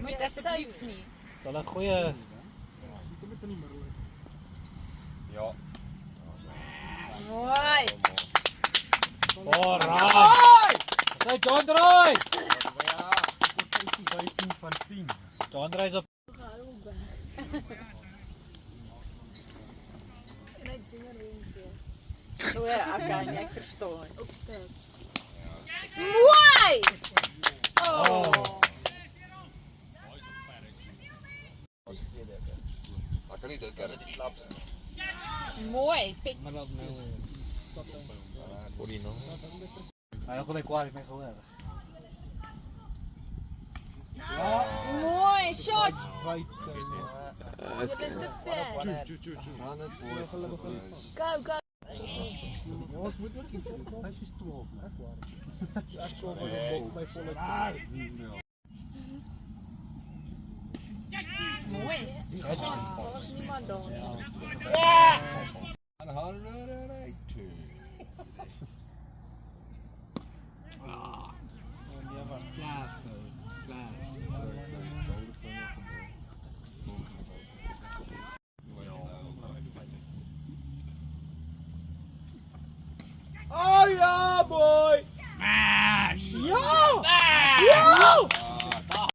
Moet asseblief nie. Sal 'n goeie Ja. Mooi. Oh, raai! Sy John draai. Ja. 15 van 10. John draai is op. Net zinger Wednesday. O, okay, ek verstaan. Op steps. Mooi! Oh. Ek kan nie dit kan dit klaps. Mooi, pik. Hoor jy nou? Hy het gelyk kwaad my gehoor. Mooi shot. Dit is te ver. Run it boys. Go, go. Ons moet ook iets doen. Hy is 12, né? Ek kom as 'n bok by volle. Mooi. Zoals niemand dan. En 182. Oh ja, boy! Smash! Ja!